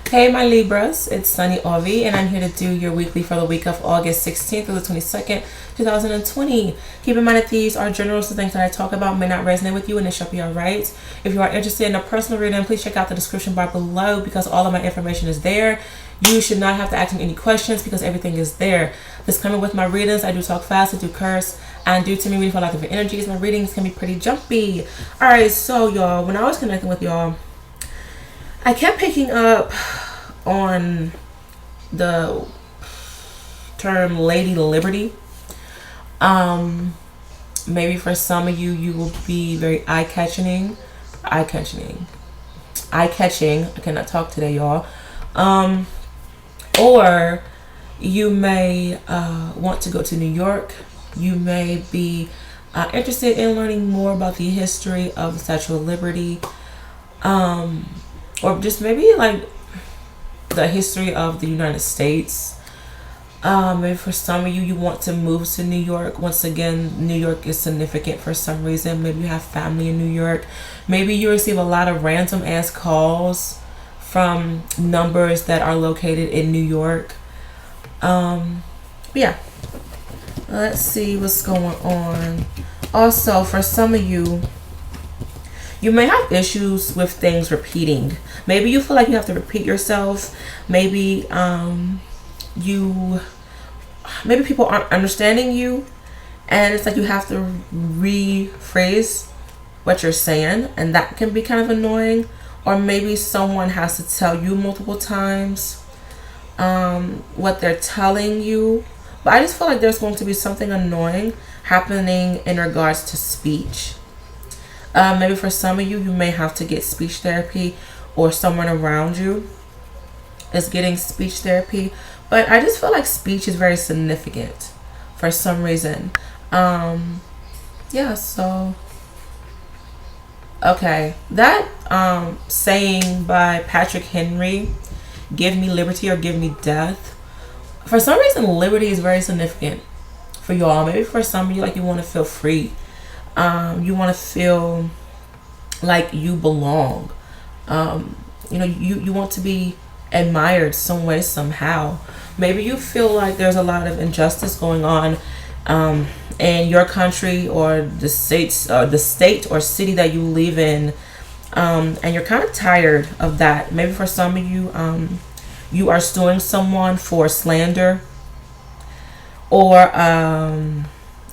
Hey my Libras, it's Sunnie Ovi and I'm here to do your weekly for the week of August 16th through the 22nd, 2020. Keep in mind that these are general, so things that I talk about may not resonate with you and it shall be alright. If you are interested in a personal reading, please check out the description bar below because all of my information is there. You should not have to ask me any questions because everything is there. Disclaimer with my readings, I do talk fast, I do curse, and due to me reading for a lot of different energies, my readings can be pretty jumpy. Alright, so y'all, when I was connecting with y'all, I kept picking up on the term Lady Liberty. Maybe for some of you, you will be very eye-catching. I cannot talk today, y'all. Or you may want to go to New York. You may be interested in learning more about the history of the Statue of Liberty. Or just maybe like the history of the United States. Maybe for some of you, you want to move to New York. Once again, New York is significant for some reason. Maybe you have family in New York. Maybe you receive a lot of random ass calls from numbers that are located in New York. Yeah. Let's see what's going on. Also, for some of you, you may have issues with things repeating. Maybe you feel like you have to repeat yourself. Maybe maybe people aren't understanding you, and it's like you have to rephrase what you're saying, and that can be kind of annoying. Or maybe someone has to tell you multiple times what they're telling you. But I just feel like there's going to be something annoying happening in regards to speech. Maybe for some of you, you may have to get speech therapy, or someone around you is getting speech therapy. But I just feel like speech is very significant for some reason. Yeah, so okay, that saying by Patrick Henry, give me liberty or give me death, for some reason liberty is very significant for y'all. Maybe for some of you, like, you want to feel free. You want to feel like you belong. You want to be admired some way, somehow. Maybe you feel like there's a lot of injustice going on in your country or the state or city that you live in, and you're kind of tired of that. Maybe for some of you, you are suing someone for slander, or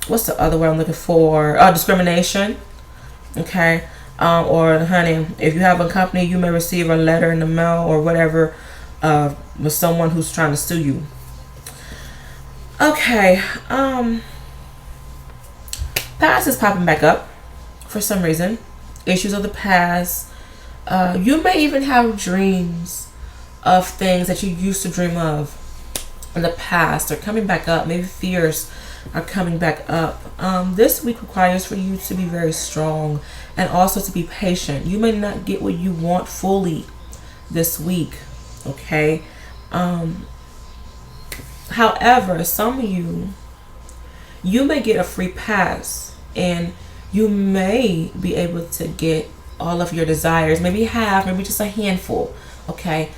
what's the other word I'm looking for? Discrimination. Okay. Or honey, if you have a company, you may receive a letter in the mail or whatever with someone who's trying to sue you. Okay. Past is popping back up for some reason. Issues of the past. You may even have dreams of things that you used to dream of in the past. They're coming back up. Maybe fears are coming back up. This week requires for you to be very strong and also to be patient. You may not get what you want fully this week, okay? However, some of you may get a free pass, and you may be able to get all of your desires. Maybe just a handful, okay?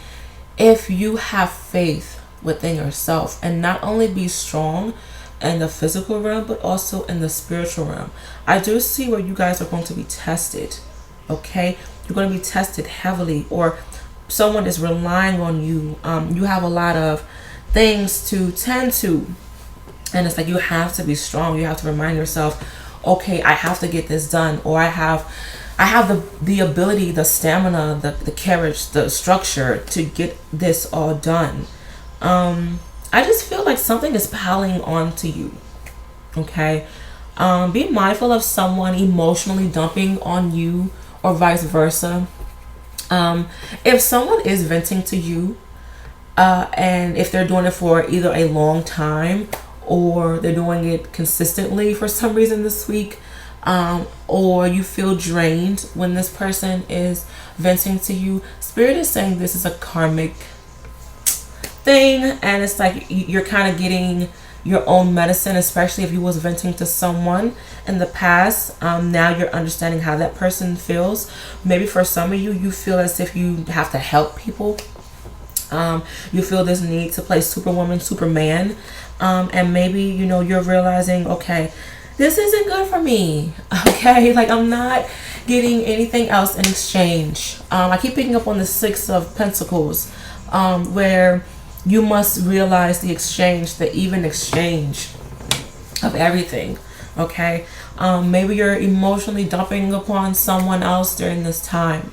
If you have faith within yourself, and not only be strong in the physical realm but also in the spiritual realm. I do see where you guys are going to be tested, okay? You're going to be tested heavily, or someone is relying on you. You have a lot of things to tend to, and it's like you have to be strong. You have to remind yourself, okay, I have to get this done, or I have the ability, the stamina, the courage, the structure to get this all done. I just feel like something is piling onto you, okay? Be mindful of someone emotionally dumping on you, or vice versa. If someone is venting to you, and if they're doing it for either a long time, or they're doing it consistently for some reason this week, or you feel drained when this person is venting to you, Spirit is saying this is a karmic thing, and it's like you're kind of getting your own medicine, especially if you was venting to someone in the past. Now you're understanding how that person feels. Maybe for some of you, you feel as if you have to help people. You feel this need to play Superwoman, Superman, and maybe, you know, you're realizing, okay, this isn't good for me. Okay, like I'm not getting anything else in exchange. I keep picking up on the Six of Pentacles, where you must realize the exchange, the even exchange of everything. Okay, maybe you're emotionally dumping upon someone else during this time.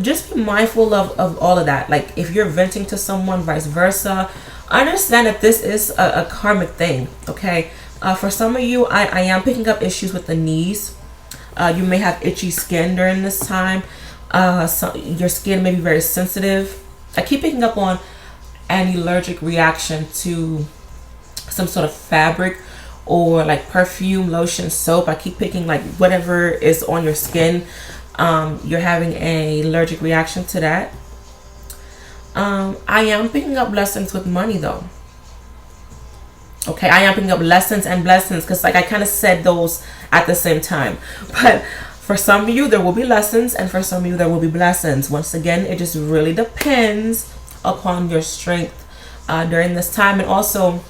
Just be mindful of all of that. Like if you're venting to someone, vice versa, understand that this is a karmic thing. Okay, for some of you, I am picking up issues with the knees. You may have itchy skin during this time. So your skin may be very sensitive. I keep picking up on an allergic reaction to some sort of fabric or like perfume, lotion, soap. I keep picking like whatever is on your skin. You're having an allergic reaction to that. I am picking up blessings with money though. Okay, I am picking up lessons and blessings because like I kind of said those at the same time. But for some of you, there will be lessons, and for some of you, there will be blessings. Once again, it just really depends upon your strength during this time, and also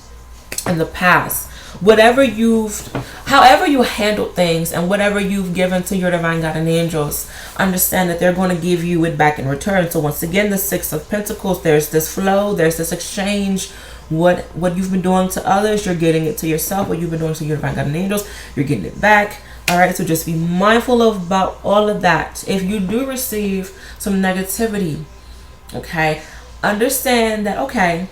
in the past. However you handle things and whatever you've given to your divine God and angels, understand that they're going to give you it back in return. So once again, the Six of Pentacles, there's this flow, there's this exchange. What you've been doing to others, you're getting it to yourself. What you've been doing to your divine God and angels, you're getting it back. All right, so just be mindful about all of that. If you do receive some negativity, okay, understand that, okay,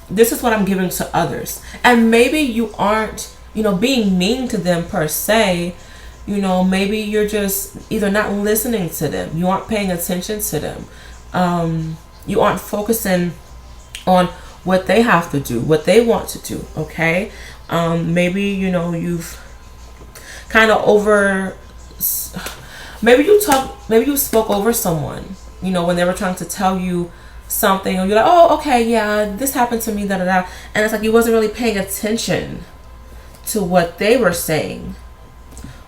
this is what I'm giving to others. And maybe you aren't, you know, being mean to them per se. You know, maybe you're just either not listening to them. You aren't paying attention to them. You aren't focusing on what they have to do, what they want to do, okay? Maybe, you know, you've kind of maybe you spoke over someone, you know, when they were trying to tell you something, or you're like, oh, okay, yeah, this happened to me, da da da, and it's like you wasn't really paying attention to what they were saying,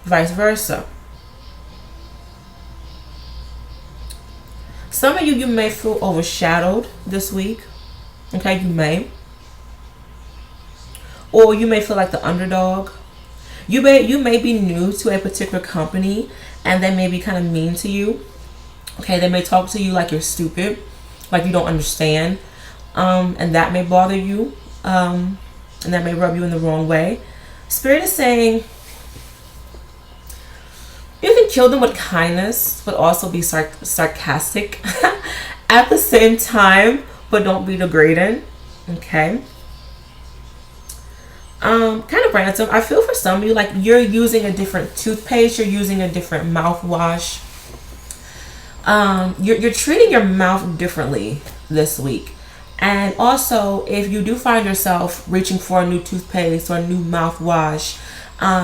vice versa. Some of you may feel overshadowed this week. Okay, you may. Or you may feel like the underdog. You may be new to a particular company and they may be kind of mean to you. Okay, they may talk to you like you're stupid, like you don't understand. And that may bother you. And that may rub you in the wrong way. Spirit is saying you can kill them with kindness, but also be sarcastic at the same time. But don't be degrading. Okay. Kind of random. I feel for some of you like you're using a different toothpaste, you're using a different mouthwash. You're treating your mouth differently this week. And also, if you do find yourself reaching for a new toothpaste or a new mouthwash,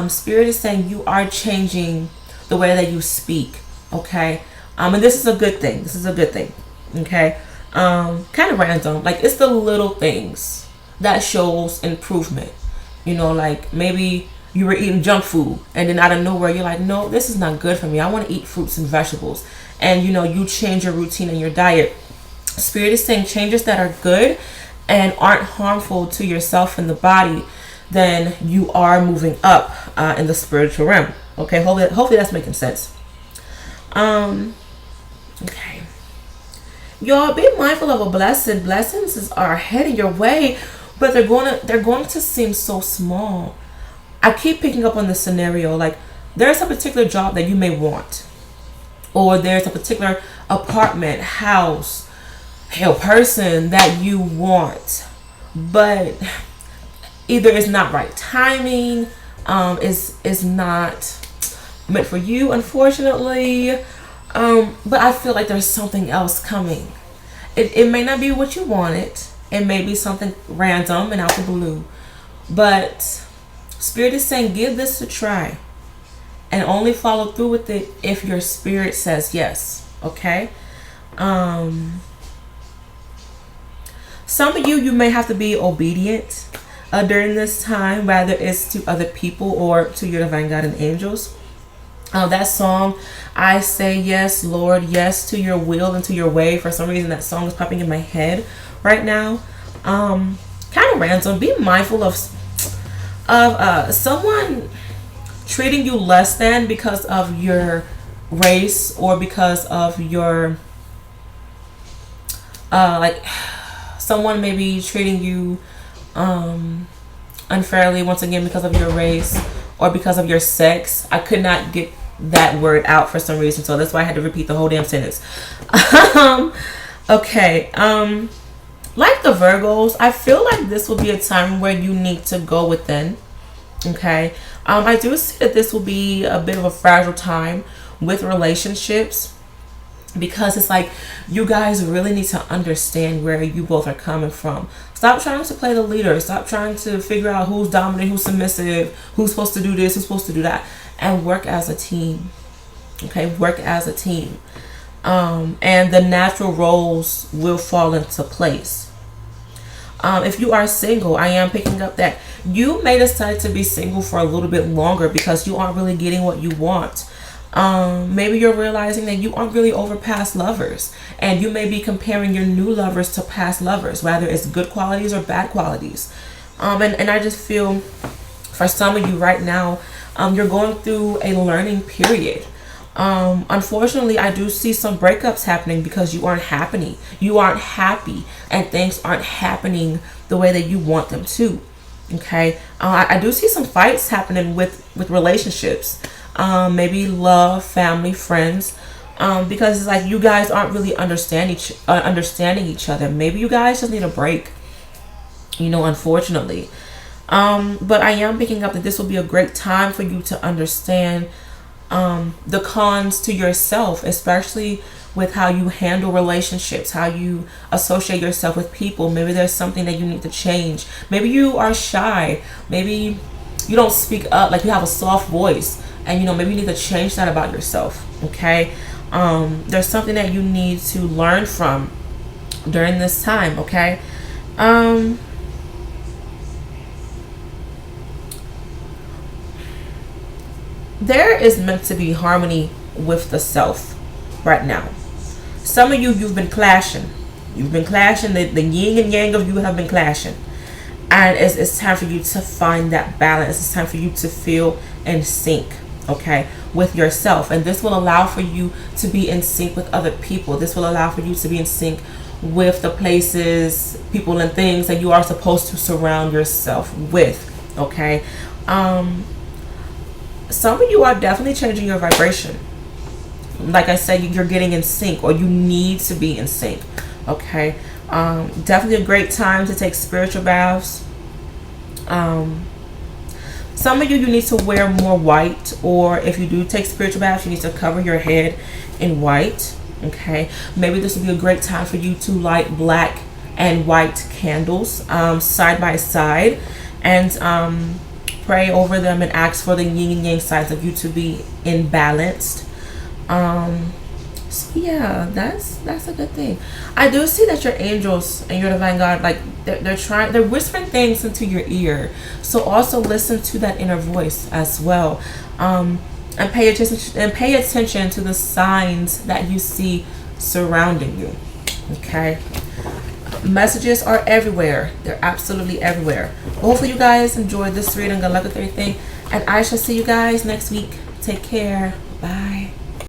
Spirit is saying you are changing the way that you speak. Okay. And this is a good thing. This is a good thing. Okay. Kind of random. Like it's the little things that shows improvement. You know, like maybe you were eating junk food and then out of nowhere you're like, no, this is not good for me. I want to eat fruits and vegetables. And you know, you change your routine and your diet. Spirit is saying changes that are good and aren't harmful to yourself and the body, then you are moving up in the spiritual realm. Okay, hopefully that's making sense. Okay. Y'all be mindful of a blessing. Blessings are heading your way, but they're going to seem so small. I keep picking up on this scenario. Like there's a particular job that you may want, or there's a particular apartment, house, person that you want, but either it's not right timing, is not meant for you, unfortunately. But I feel like there's something else coming. It may not be what you wanted. It may be something random and out the blue. But Spirit is saying give this a try. And only follow through with it if your spirit says yes. Okay? Some of you may have to be obedient during this time, whether it's to other people or to your divine God and angels. That song, I say yes, Lord, yes to your will and to your way. For some reason, that song is popping in my head right now. Kind of random. Be mindful of someone treating you less than because of your race or because of your like someone maybe treating you unfairly, once again, because of your race or because of your sex. I could not get that word out for some reason, so that's why I had to repeat the whole damn sentence. Okay. Like the Virgos, I feel like this will be a time where you need to go within. Okay. I do see that this will be a bit of a fragile time with relationships, because it's like you guys really need to understand where you both are coming from. Stop trying to play the leader. Stop trying to figure out who's dominant, who's submissive, who's supposed to do this, who's supposed to do that, and work as a team. Okay, work as a team. And the natural roles will fall into place. If you are single, I am picking up that you may decide to be single for a little bit longer because you aren't really getting what you want. Maybe you're realizing that you aren't really over past lovers, and you may be comparing your new lovers to past lovers, whether it's good qualities or bad qualities. And I just feel for some of you right now, you're going through a learning period. Unfortunately, I do see some breakups happening because you aren't happy. You aren't happy, and things aren't happening the way that you want them to. Okay, I do see some fights happening with relationships. Maybe love, family, friends, because it's like you guys aren't really understanding each other. Maybe you guys just need a break, unfortunately. But I am picking up that this will be a great time for you to understand the cons to yourself, especially with how you handle relationships, how you associate yourself with people. Maybe there's something that you need to change. Maybe you are shy. Maybe you don't speak up, like you have a soft voice, and maybe you need to change that about yourself. Okay, there's something that you need to learn from during this time. Okay. There is meant to be harmony with the self right now. Some of you've been clashing. You've been clashing. The yin and yang of you have been clashing. And it's time for you to find that balance. It's time for you to feel in sync, okay, with yourself. And this will allow for you to be in sync with other people. This will allow for you to be in sync with the places, people, and things that you are supposed to surround yourself with, okay? Some of you are definitely changing your vibration. Like I said, you're getting in sync, or you need to be in sync, okay? Definitely a great time to take spiritual baths. Some of you need to wear more white, or if you do take spiritual baths, you need to cover your head in white, okay? Maybe this would be a great time for you to light black and white candles side by side, and pray over them and ask for the yin and yang sides of you to be imbalanced. So yeah, that's a good thing. I do see that your angels and your divine God, like they're whispering things into your ear. So also listen to that inner voice as well, and pay attention to the signs that you see surrounding you. Okay, messages are everywhere. They're absolutely everywhere. Hopefully you guys enjoyed this reading. Good luck with everything, and I shall see you guys next week. Take care. Bye.